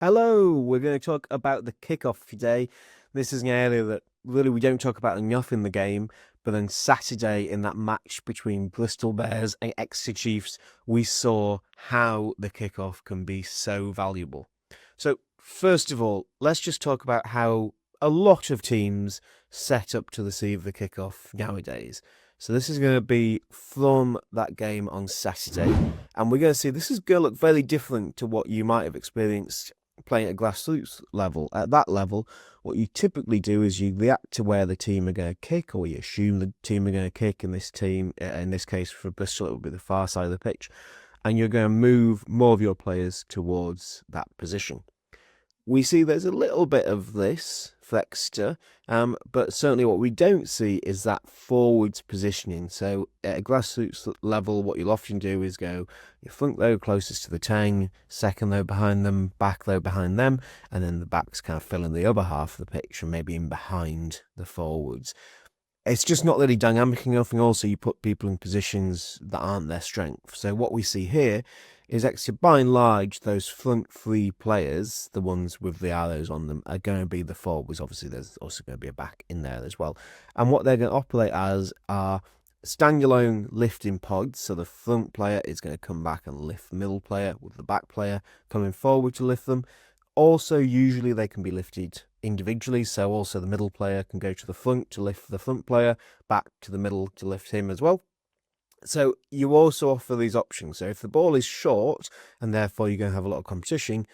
Hello, we're going to talk about the kickoff today. This is an area that really we don't talk about enough in the game, but then Saturday in that match between Bristol Bears and Exeter Chiefs, we saw how the kickoff can be so valuable. So, first of all, let's just talk about how a lot of teams set up to receive the kickoff nowadays. So this is going to be from that game on Saturday, and we're going to see this is going to look very different to what you might have experienced playing at grassroots level. At that level, what you typically do is you react to where the team are going to kick, or you assume the team are going to kick. In this case for Bristol, it would be the far side of the pitch, and you're going to move more of your players towards that position. We see there's a little bit of this for Exeter, but certainly what we don't see is that forwards positioning. So at a grassroots level, what you'll often do is go your front row closest to the 10, second row behind them, back row behind them, and then the backs kind of fill in the other half of the pitch and maybe in behind the forwards. It's just not really dynamic enough, and also you put people in positions that aren't their strength. So what we see here is actually, by and large, those front three players, the ones with the arrows on them, are going to be the forwards. Obviously, there's also going to be a back in there as well. And what they're going to operate as are standalone lifting pods. So the front player is going to come back and lift the middle player, with the back player coming forward to lift them. Also, usually they can be lifted individually, so also the middle player can go to the front to lift the front player, back to the middle to lift him as well. So you also offer these options. So if the ball is short and therefore you're going to have a lot of competition,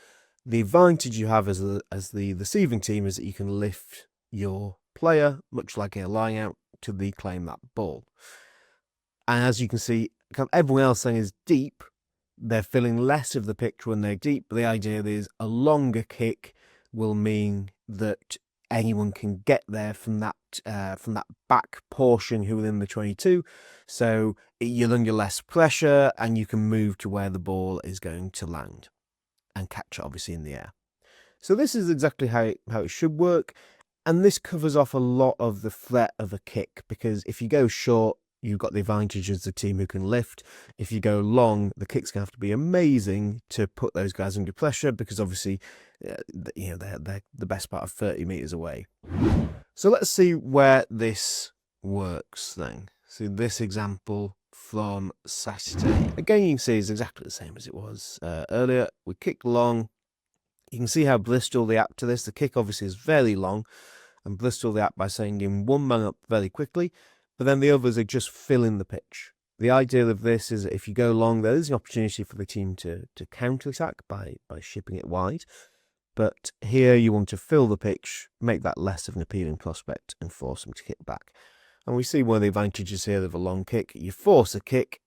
the advantage you have as the receiving team is that you can lift your player, much like a lineout, to reclaim that ball. And as you can see, everyone else then is deep. They're filling less of the pitch when they're deep. But the idea is a longer kick will mean that anyone can get there from that back portion who are in the 22. So you're under less pressure and you can move to where the ball is going to land and catch it obviously in the air. So this is exactly how it should work. And this covers off a lot of the threat of a kick, because if you go short, you've got the advantage as the team who can lift. If you go long, the kick's going to have to be amazing to put those guys under pressure, because obviously, they're the best part of 30 meters away. So let's see where this works then. So this example from Saturday. Again, you can see it's exactly the same as it was earlier. We kick long. You can see how Bristol react to this. The kick obviously is very long, and Bristol react by sending one man up very quickly, but then the others are just filling the pitch. The idea of this is that if you go long, there is an opportunity for the team to counter-attack by shipping it wide. But here you want to fill the pitch, make that less of an appealing prospect, and force them to kick back. And we see one of the advantages here of a long kick. You force a kick,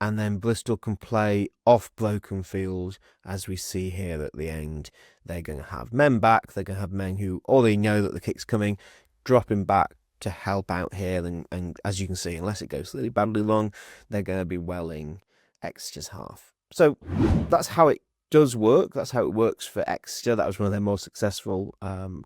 and then Bristol can play off broken field, as we see here at the end. They're going to have men back. They're going to have men who already know that the kick's coming, dropping back to help out here. And as you can see, unless it goes really badly long, they're going to be welling Exeter's half. So that's how it does work. That's how it works for Exeter. That was one of their more successful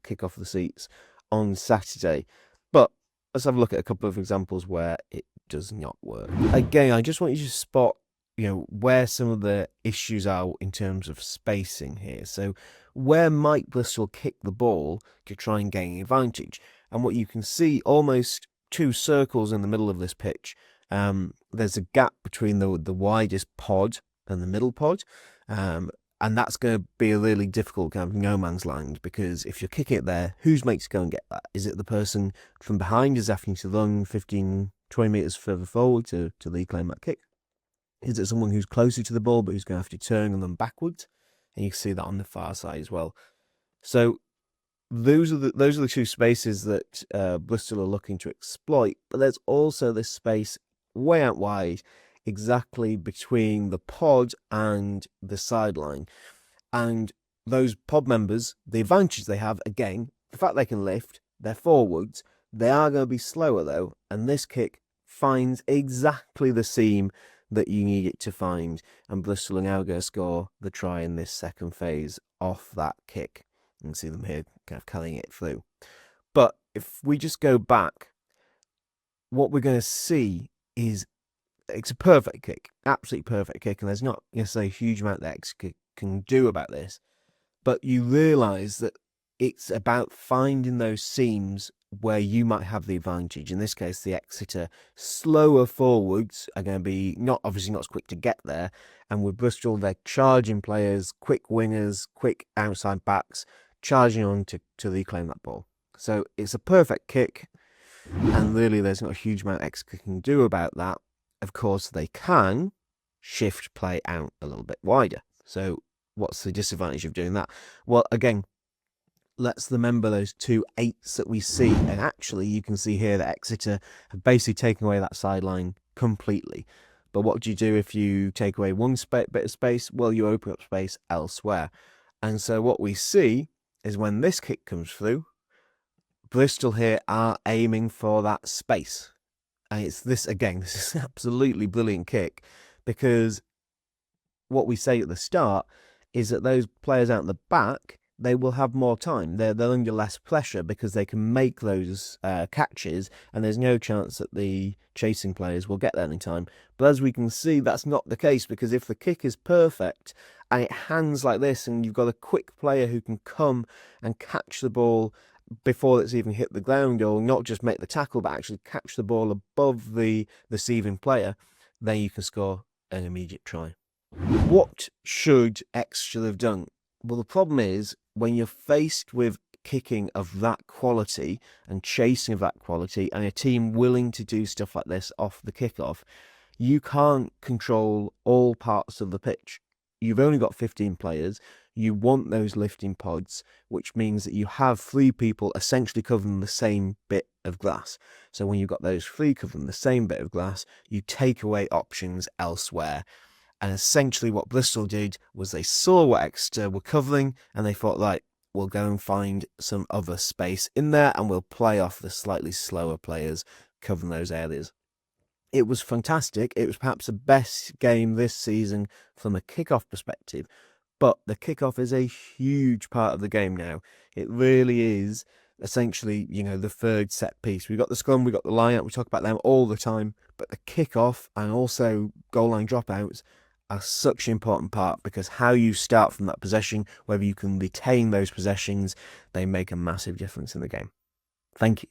kick-off the seats on Saturday. But let's have a look at a couple of examples where it does not work. Again, I just want you to spot, where some of the issues are in terms of spacing here. So where might Bristol kick the ball to try and gain advantage? And what you can see, almost two circles in the middle of this pitch. There's a gap between the widest pod and the middle pod. And that's going to be a really difficult kind of no man's land, because if you're kicking it there, whose mate's to go and get that? Is it the person from behind is having to run 15, 20 metres further forward to reclaim that kick? Is it someone who's closer to the ball but who's going to have to turn and run backwards? And you can see that on the far side as well. So those are the two spaces that Bristol are looking to exploit. But there's also this space way out wide, exactly between the pod and the sideline. And those pod members, the advantage they have, again, the fact they can lift, they're forwards, they are going to be slower though, and this kick finds exactly the seam that you need it to find, and Bristol are now going to score the try in this second phase off that kick. You can see them here kind of carrying it through. But if we just go back, what we're going to see is it's a perfect kick, absolutely perfect kick, and there's not necessarily a huge amount that Exeter can do about this. But you realise that it's about finding those seams where you might have the advantage. In this case, the Exeter slower forwards are going to be obviously not as quick to get there. And with Bristol, they're charging players, quick wingers, quick outside backs, charging on to reclaim that ball. So it's a perfect kick. And really, there's not a huge amount Exeter can do about that. Of course, they can shift play out a little bit wider. So what's the disadvantage of doing that? Well, again, let's remember those 2 8s that we see. And actually, you can see here that Exeter have basically taken away that sideline completely. But what do you do if you take away one bit of space? Well, you open up space elsewhere. And so what we see is when this kick comes through, Bristol here are aiming for that space. And it's this, again, this is an absolutely brilliant kick, because what we say at the start is that those players out in the back, they will have more time. They're under less pressure because they can make those catches, and there's no chance that the chasing players will get there in time. But as we can see, that's not the case, because if the kick is perfect and it hands like this, and you've got a quick player who can come and catch the ball before it's even hit the ground, or not just make the tackle, but actually catch the ball above the receiving player, then you can score an immediate try. What should Exeter have done? Well, the problem is, when you're faced with kicking of that quality and chasing of that quality, and a team willing to do stuff like this off the kickoff, you can't control all parts of the pitch. You've only got 15 players. You want those lifting pods, which means that you have 3 people essentially covering the same bit of glass. So when you've got those 3 covering the same bit of glass, you take away options elsewhere. And essentially what Bristol did was they saw what Exeter were covering, and they thought, right, we'll go and find some other space in there, and we'll play off the slightly slower players covering those areas. It was fantastic. It was perhaps the best game this season from a kickoff perspective. But the kickoff is a huge part of the game now. It really is essentially, the third set piece. We've got the scrum, we've got the lineout, we talk about them all the time. But the kickoff and also goal line dropouts are such an important part, because how you start from that possession, whether you can retain those possessions, they make a massive difference in the game. Thank you.